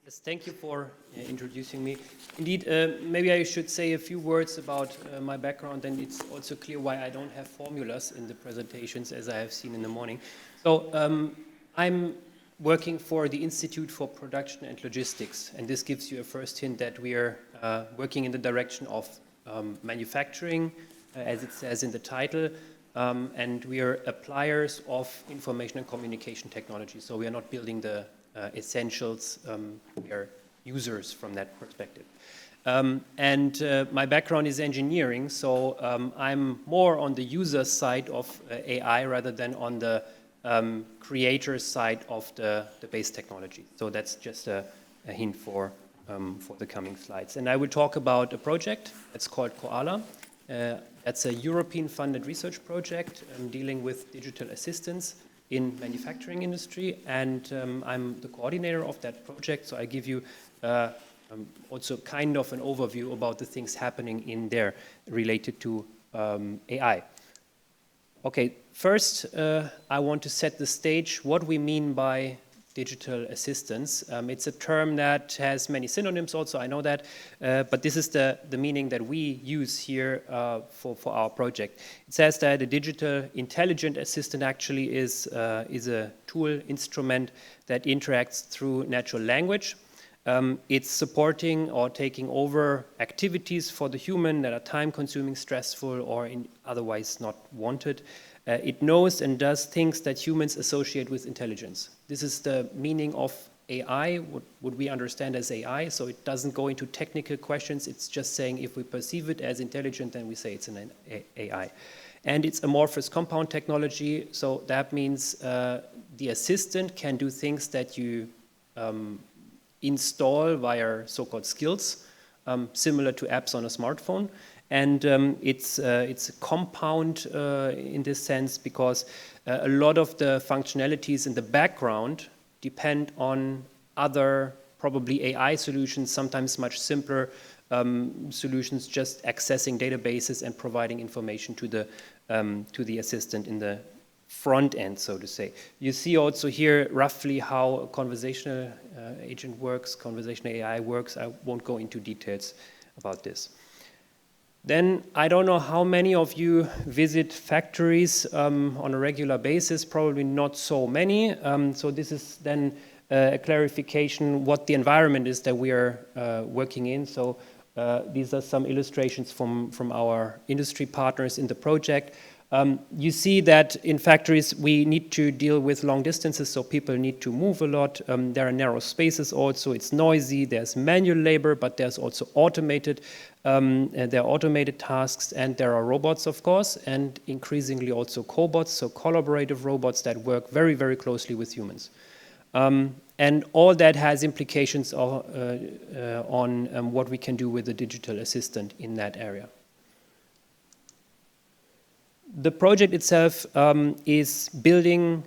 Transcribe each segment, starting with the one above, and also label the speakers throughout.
Speaker 1: Yes, thank you for introducing me. Indeed, maybe I should say a few words about my background, and it's also clear why I don't have formulas in the presentations as I have seen in the morning. So I'm working for the Institute for Production and Logistics, and this gives you a first hint that we are working in the direction of manufacturing, as it says in the title, and we are appliers of information and communication technology. So we are not building the essentials, we are users from that perspective. My background is engineering, so I'm more on the user side of AI rather than on the creator side of the base technology. So that's just a hint for the coming slides. And I will talk about a project that's called Koala. That's a European funded research project dealing with digital assistants in manufacturing industry, and I'm the coordinator of that project, so I give you also kind of an overview about the things happening in there related to AI. Okay, first I want to set the stage what we mean by digital assistance. It's a term that has many synonyms also, I know that, but this is the meaning that we use here for our project. It says that a digital intelligent assistant actually is a tool, instrument that interacts through natural language. It's supporting or taking over activities for the human that are time-consuming, stressful, or otherwise not wanted. It knows and does things that humans associate with intelligence. This is the meaning of AI, what we understand as AI. So it doesn't go into technical questions. It's just saying if we perceive it as intelligent, then we say it's an AI. And it's amorphous compound technology. So that means the assistant can do things that you install via so-called skills, similar to apps on a smartphone. And it's a compound in this sense because a lot of the functionalities in the background depend on other, probably AI solutions, sometimes much simpler solutions, just accessing databases and providing information to the assistant in the front end, so to say. You see also here roughly how a conversational agent works, conversational AI works. I won't go into details about this. Then I don't know how many of you visit factories on a regular basis, probably not so many. So this is then a clarification what the environment is that we are working in. So these are some illustrations from our industry partners in the project. You see that in factories we need to deal with long distances, so people need to move a lot. There are narrow spaces also, it's noisy, there's manual labor, but there's also automated, there are automated tasks, and there are robots, of course, and increasingly also cobots, so collaborative robots that work very, very closely with humans. And all that has implications on what we can do with the digital assistant in that area. The project itself is building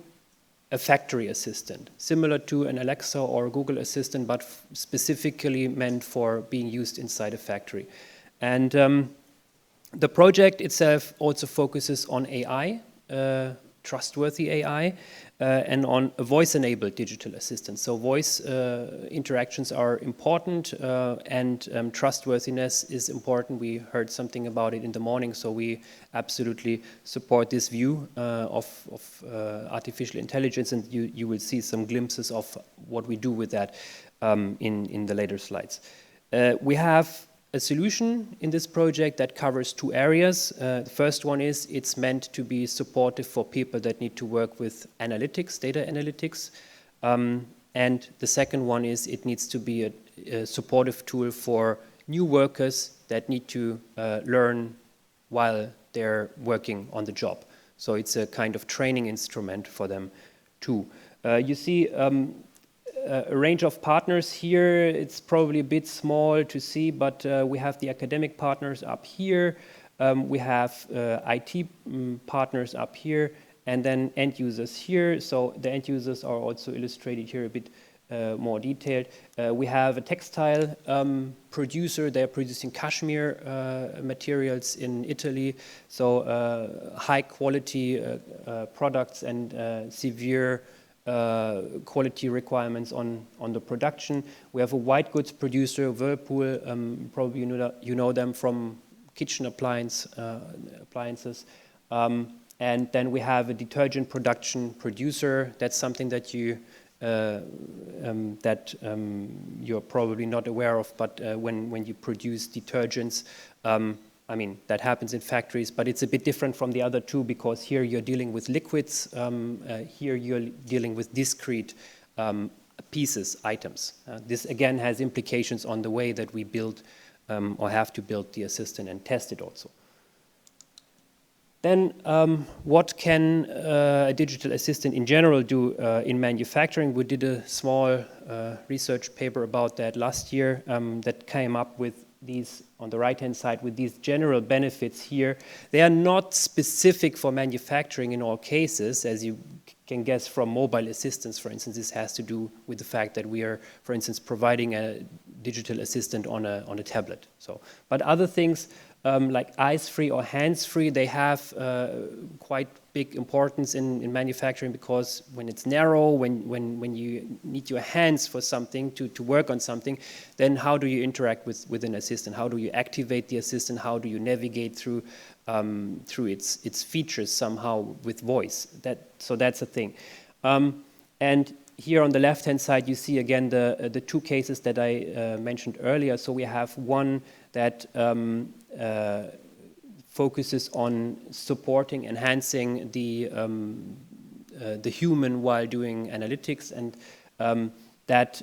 Speaker 1: a factory assistant, similar to an Alexa or Google Assistant, but specifically meant for being used inside a factory. And the project itself also focuses on AI, trustworthy AI, and on a voice-enabled digital assistant. So voice interactions are important and trustworthiness is important. We heard something about it in the morning, so we absolutely support this view of artificial intelligence, and you will see some glimpses of what we do with that in the later slides. We have a solution in this project that covers two areas. The first one is it's meant to be supportive for people that need to work with analytics, data analytics. And the second one is it needs to be a supportive tool for new workers that need to learn while they're working on the job. So it's a kind of training instrument for them too. You see a range of partners here. It's probably a bit small to see, but we have the academic partners up here. We have IT partners up here, and then end users here. So the end users are also illustrated here a bit more detailed. We have a textile producer. They're producing cashmere materials in Italy. So high quality products and severe quality requirements on the production. We have a white goods producer, Whirlpool, probably you know them from kitchen appliances. And then we have a detergent production producer. That's something that you're probably not aware of, but when you produce detergents, I mean, that happens in factories, but it's a bit different from the other two because here you're dealing with liquids, here you're dealing with discrete pieces, items. This again has implications on the way that we build or have to build the assistant and test it also. Then what can a digital assistant in general do in manufacturing? We did a small research paper about that last year that came up with these, on the right-hand side, with these general benefits here. They are not specific for manufacturing in all cases, as you can guess from mobile assistants, for instance. This has to do with the fact that we are, for instance, providing a digital assistant on a tablet. But other things, like eyes-free or hands-free, they have quite big importance in manufacturing because when it's narrow, when you need your hands for something to work on something, then how do you interact with an assistant? How do you activate the assistant? How do you navigate through its features somehow with voice? So that's a thing. And here on the left-hand side, you see again the two cases that I mentioned earlier. So we have one that focuses on supporting, enhancing the human while doing analytics, and that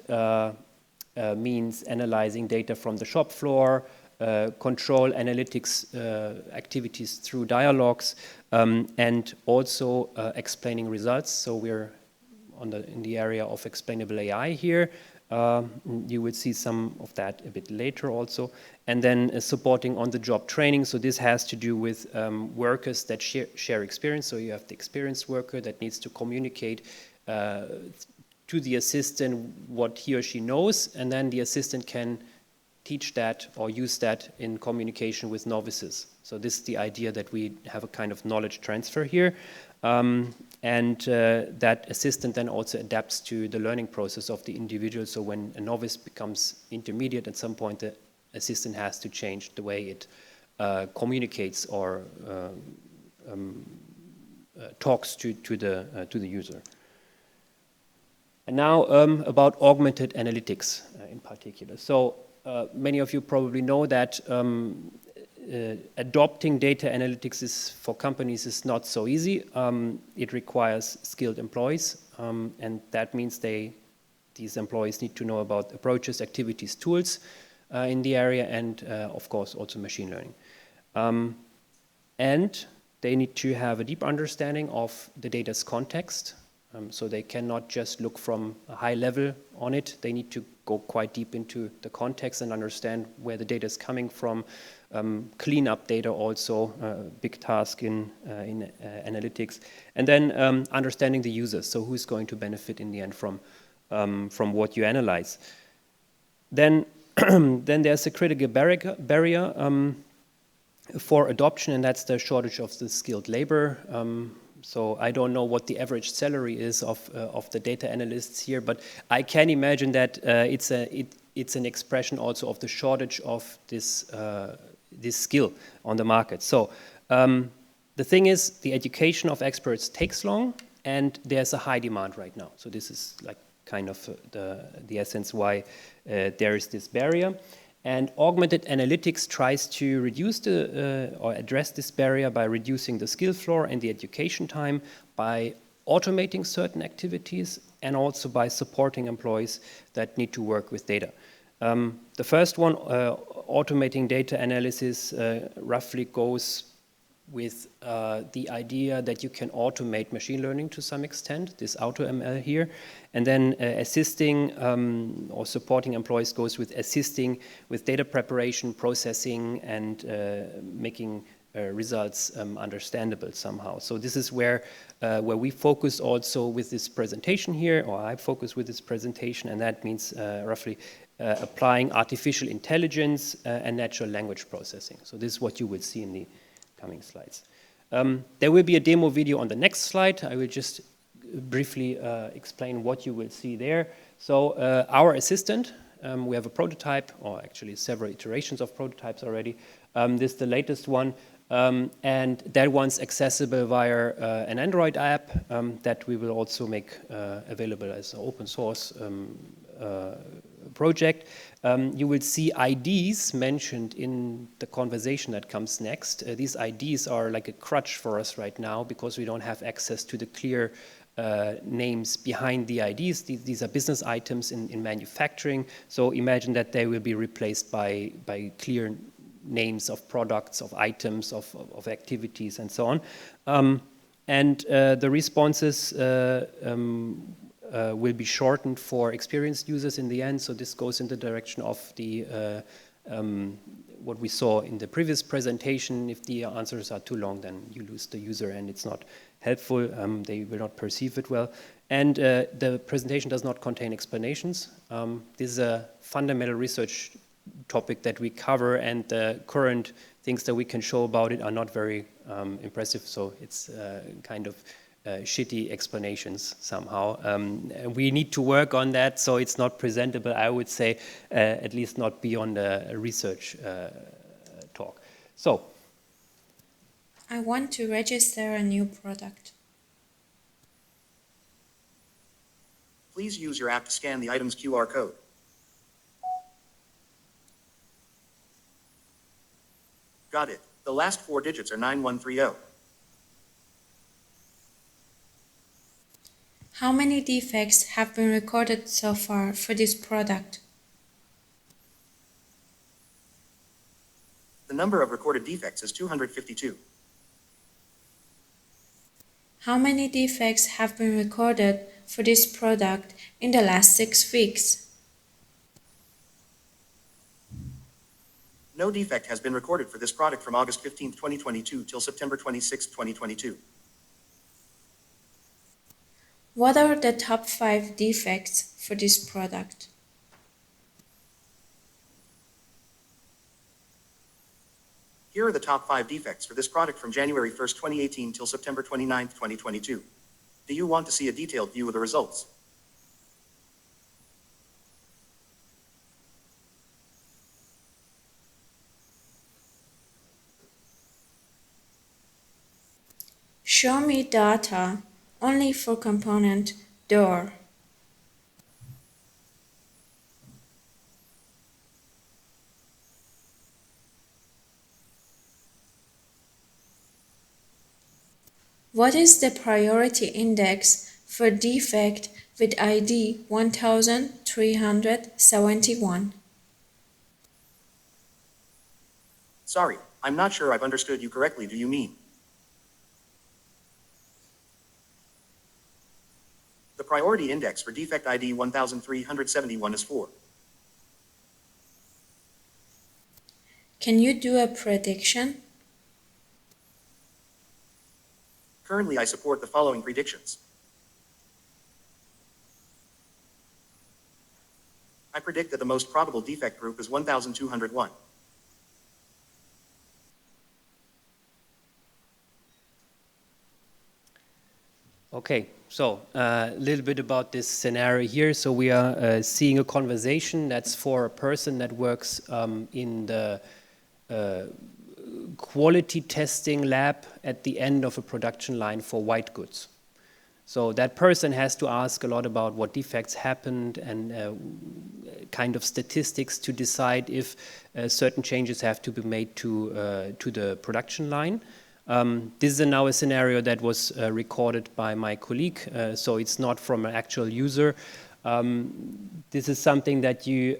Speaker 1: means analyzing data from the shop floor, control analytics activities through dialogues, and also explaining results. So we're in the area of explainable AI here. You will see some of that a bit later also. And then supporting on-the-job training. So this has to do with workers that share experience. So you have the experienced worker that needs to communicate to the assistant what he or she knows, and then the assistant can teach that or use that in communication with novices. So this is the idea that we have a kind of knowledge transfer here. And that assistant then also adapts to the learning process of the individual. So when a novice becomes intermediate, at some point the assistant has to change the way it communicates or talks to the user. And now about augmented analytics in particular. So many of you probably know that adopting data analytics for companies is not so easy. It requires skilled employees, and that means these employees need to know about approaches, activities, tools in the area, and of course also machine learning. And they need to have a deep understanding of the data's context, so they cannot just look from a high level on it. They need to go quite deep into the context and understand where the data is coming from. Clean up data also, big task in analytics, and then understanding the users. So who's going to benefit in the end from what you analyze? Then there's a critical barrier for adoption, and that's the shortage of the skilled labor. So I don't know what the average salary is of the data analysts here, but I can imagine that it's an expression also of the shortage of this skill on the market. So the thing is, the education of experts takes long, and there's a high demand right now. So this is like kind of the essence why there is this barrier. And augmented analytics tries to reduce or address this barrier by reducing the skill floor and the education time, by automating certain activities, and also by supporting employees that need to work with data. The first one, automating data analysis, roughly goes with the idea that you can automate machine learning to some extent, this AutoML here, and then assisting or supporting employees goes with assisting with data preparation, processing, and making results understandable somehow. So this is where we focus also with this presentation here, or I focus with this presentation, and that means roughly applying artificial intelligence and natural language processing. So this is what you will see in the coming slides. There will be a demo video on the next slide. I will just briefly explain what you will see there. So our assistant, we have a prototype, or actually several iterations of prototypes already. This is the latest one, and that one's accessible via an Android app that we will also make available as an open source project. You will see IDs mentioned in the conversation that comes next. These IDs are like a crutch for us right now because we don't have access to the clear names behind the IDs. These are business items in manufacturing. So imagine that they will be replaced by clear names of products, of items, of activities, and so on. And the responses will be shortened for experienced users in the end. So this goes in the direction of the what we saw in the previous presentation. If the answers are too long, then you lose the user and it's not helpful. They will not perceive it well. And the presentation does not contain explanations. This is a fundamental research topic that we cover, and the current things that we can show about it are not very impressive. So it's kind of shitty explanations somehow. We need to work on that, so it's not presentable, I would say, at least not beyond a research talk. So,
Speaker 2: I want to register a new product.
Speaker 3: Please use your app to scan the item's QR code. Got it. The last 4 digits are 9130.
Speaker 2: How many defects have been recorded so far for this product?
Speaker 3: The number of recorded defects is 252.
Speaker 2: How many defects have been recorded for this product in the last 6 weeks?
Speaker 3: No defect has been recorded for this product from August 15, 2022 till September 26, 2022.
Speaker 2: What are the top 5 defects for this product?
Speaker 3: Here are the top 5 defects for this product from January 1, 2018 till September 29, 2022. Do you want to see a detailed view of the results?
Speaker 2: Show me data only for component door. What is the priority index for defect with ID 1371?
Speaker 3: Sorry, I'm not sure I've understood you correctly. Do you mean? The priority index for defect ID 1371 is 4.
Speaker 2: Can you do a prediction?
Speaker 3: Currently, I support the following predictions. I predict that the most probable defect group is 1201.
Speaker 1: okay, so a little bit about this scenario here. So we are seeing a conversation that's for a person that works in the quality testing lab at the end of a production line for white goods. So that person has to ask a lot about what defects happened and kind of statistics to decide if certain changes have to be made to the production line. This is now a scenario that was recorded by my colleague, so it's not from an actual user. This is something that you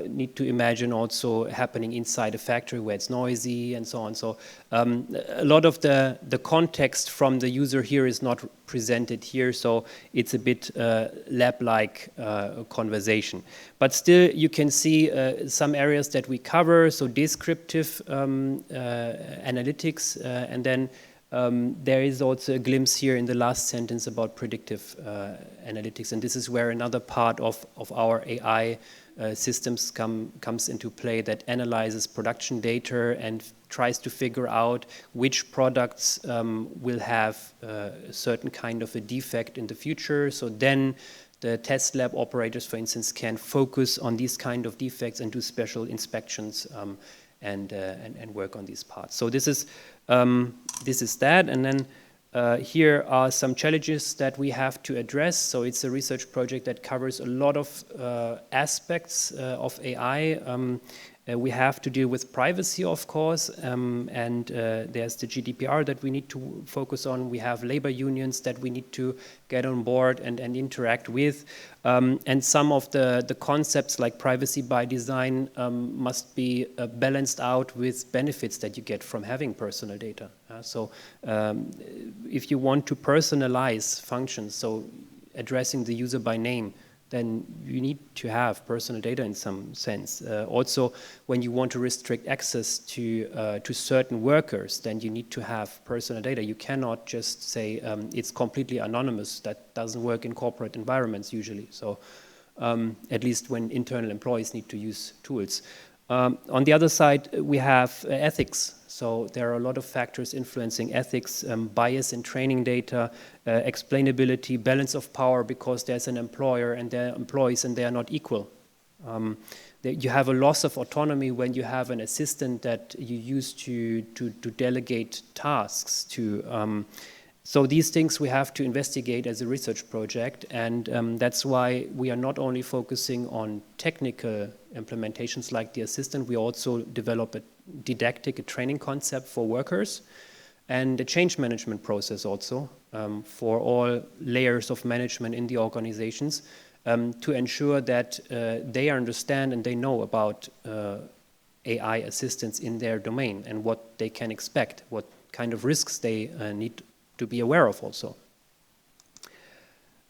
Speaker 1: need to imagine also happening inside a factory where it's noisy and so on. So a lot of the context from the user here is not presented here, so it's a bit lab-like conversation. But still, you can see some areas that we cover, so descriptive analytics, and then there is also a glimpse here in the last sentence about predictive analytics, and this is where another part of our AI systems comes into play, that analyzes production data and tries to figure out which products will have a certain kind of a defect in the future. So then the test lab operators, for instance, can focus on these kind of defects and do special inspections and work on these parts. So this is that, and then here are some challenges that we have to address. So it's a research project that covers a lot of aspects of AI. We have to deal with privacy, of course, and there's the GDPR that we need to focus on. We have labor unions that we need to get on board and interact with. And some of the concepts like privacy by design must be balanced out with benefits that you get from having personal data. So if you want to personalize functions, so addressing the user by name, then you need to have personal data in some sense. Also, when you want to restrict access to certain workers, then you need to have personal data. You cannot just say it's completely anonymous. That doesn't work in corporate environments usually. So at least when internal employees need to use tools. On the other side, we have ethics. So there are a lot of factors influencing ethics, bias in training data, explainability, balance of power, because there's an employer and there are employees and they are not equal. You have a loss of autonomy when you have an assistant that you use to delegate tasks to. So these things we have to investigate as a research project, and that's why we are not only focusing on technical implementations like the assistant, we also develop a didactic, a training concept for workers, and a change management process also for all layers of management in the organizations to ensure that they understand and they know about AI assistants in their domain and what they can expect, what kind of risks they need to be aware of also.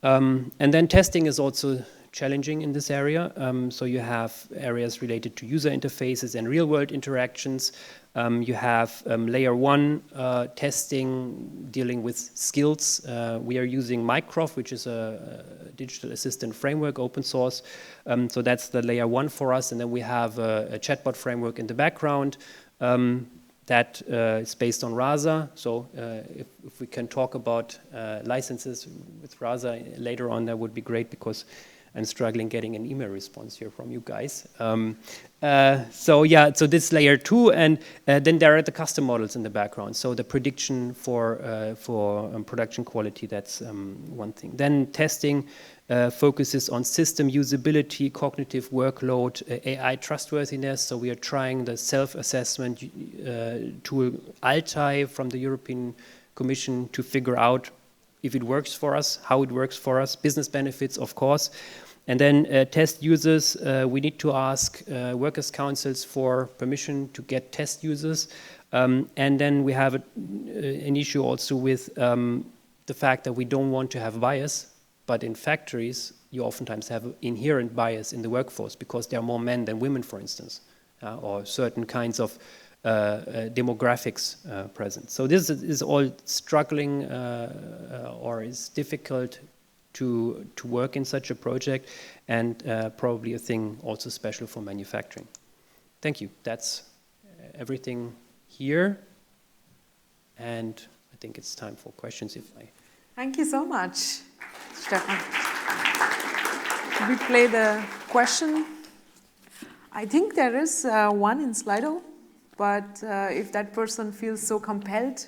Speaker 1: And then testing is also challenging in this area. So you have areas related to user interfaces and real-world interactions. You have layer one testing dealing with skills. We are using Mycroft, which is a digital assistant framework, open source. So that's the layer one for us. And then we have a chatbot framework in the background. That is based on Rasa. So if we can talk about licenses with Rasa later on, that would be great, because I'm struggling getting an email response here from you guys. So yeah, so this layer two, and then there are the custom models in the background. So the prediction for production quality, that's one thing. Then testing focuses on system usability, cognitive workload, AI trustworthiness. So we are trying the self-assessment tool Altai from the European Commission to figure out if it works for us, how it works for us, business benefits, of course. And then test users, we need to ask workers' councils for permission to get test users. And then we have an issue also with the fact that we don't want to have bias, but in factories, you oftentimes have inherent bias in the workforce because there are more men than women, for instance, or certain kinds of demographics present. So this is all struggling or is difficult to work in such a project, and probably a thing also special for manufacturing. Thank you. That's everything here, and I think it's time for questions.
Speaker 4: Thank you so much, Stefan. Should we play the question? I think there is one in Slido. But if that person feels so compelled,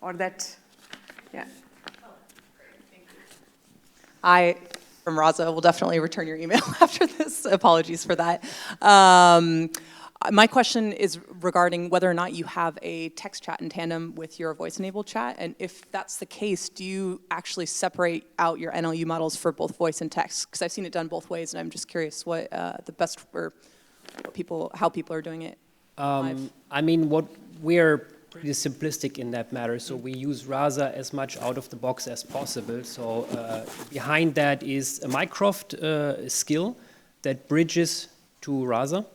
Speaker 4: or that, yeah.
Speaker 5: Oh, great, thank you. I, from Rasa, will definitely return your email after this. Apologies for that. My question is regarding whether or not you have a text chat in tandem with your voice-enabled chat, and if that's the case, do you actually separate out your NLU models for both voice and text? Because I've seen it done both ways, and I'm just curious what the best, or how people are doing it.
Speaker 1: I mean, we're pretty simplistic in that matter, so we use Rasa as much out of the box as possible. So behind that is a Mycroft skill that bridges to Rasa,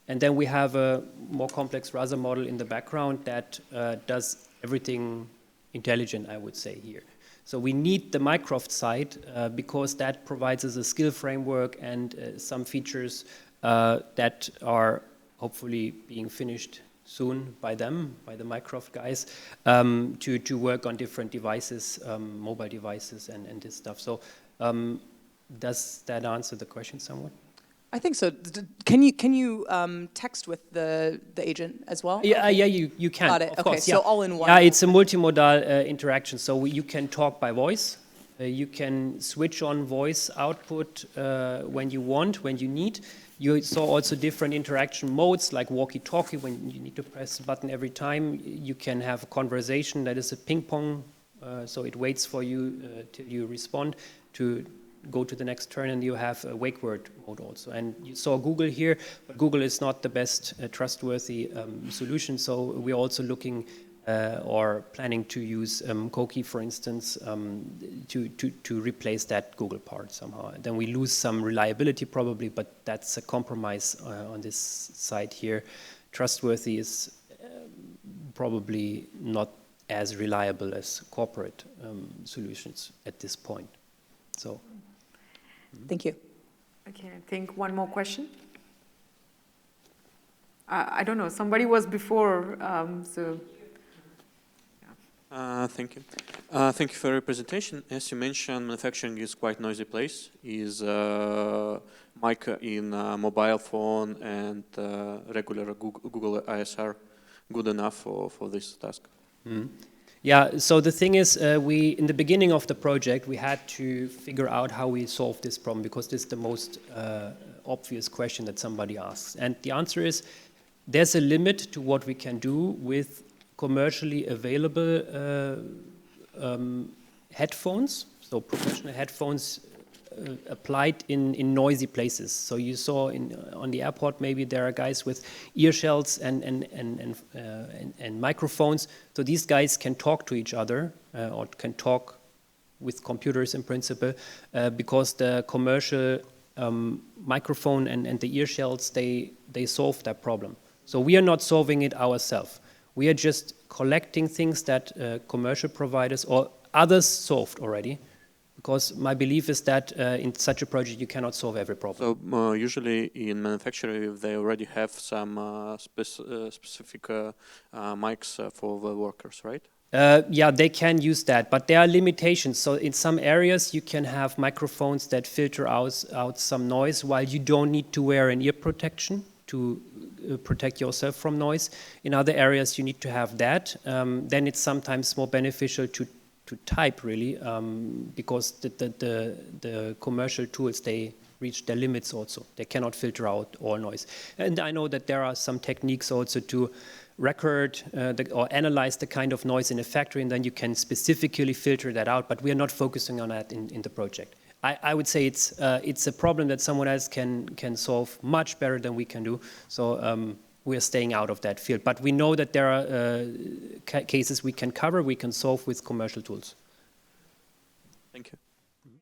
Speaker 1: and then we have a more complex Rasa model in the background that does everything intelligent, I would say here. So we need the Mycroft side because that provides us a skill framework and some features that are hopefully being finished soon by them, by the Mycroft guys, to work on different devices, mobile devices and this stuff. So does that answer the question somewhat?
Speaker 5: I think so. Can you text with the agent as well?
Speaker 1: Yeah,
Speaker 5: Okay.
Speaker 1: yeah, you can.
Speaker 5: Got it.
Speaker 1: Of
Speaker 5: Okay,
Speaker 1: course,
Speaker 5: so
Speaker 1: yeah.
Speaker 5: all in one.
Speaker 1: Yeah, it's a multimodal interaction. So you can talk by voice. You can switch on voice output when you want, when you need. You saw also different interaction modes, like walkie-talkie, when you need to press the button every time. You can have a conversation that is a ping-pong, so it waits for you till you respond to go to the next turn, and you have a wake word mode also. And you saw Google here, but Google is not the best trustworthy solution, so we're also looking or planning to use Koki, for instance, to replace that Google part somehow. Then we lose some reliability probably, but that's a compromise on this side here. Trustworthy is probably not as reliable as corporate solutions at this point. So.
Speaker 5: Thank you.
Speaker 4: Okay, I think one more question. I don't know, somebody was before, so.
Speaker 6: Thank you. Thank you for your presentation. As you mentioned, manufacturing is quite noisy place. Is mic in mobile phone and regular Google ISR good enough for this task?
Speaker 1: Mm-hmm. Yeah, so the thing is, in the beginning of the project, we had to figure out how we solve this problem because this is the most obvious question that somebody asks. And the answer is, there's a limit to what we can do with commercially available headphones, so professional headphones applied in noisy places. So you saw on the airport, maybe there are guys with ear shells and microphones. So these guys can talk to each other or can talk with computers in principle because the commercial microphone and the ear shells, they solve that problem. So we are not solving it ourselves. We are just collecting things that commercial providers or others solved already. Because my belief is that in such a project you cannot solve every problem.
Speaker 6: So usually in manufacturing they already have some specific mics for the workers, right?
Speaker 1: Yeah, they can use that, but there are limitations. So in some areas you can have microphones that filter out some noise while you don't need to wear an ear protection to protect yourself from noise. In other areas you need to have that. Then it's sometimes more beneficial to type really, because the commercial tools, they reach their limits also. They cannot filter out all noise. And I know that there are some techniques also to record or analyze the kind of noise in a factory, and then you can specifically filter that out, but we are not focusing on that in the project. I would say it's a problem that someone else can solve much better than we can do. So we are staying out of that field. But we know that there are cases we can cover, we can solve with commercial tools.
Speaker 6: Thank you.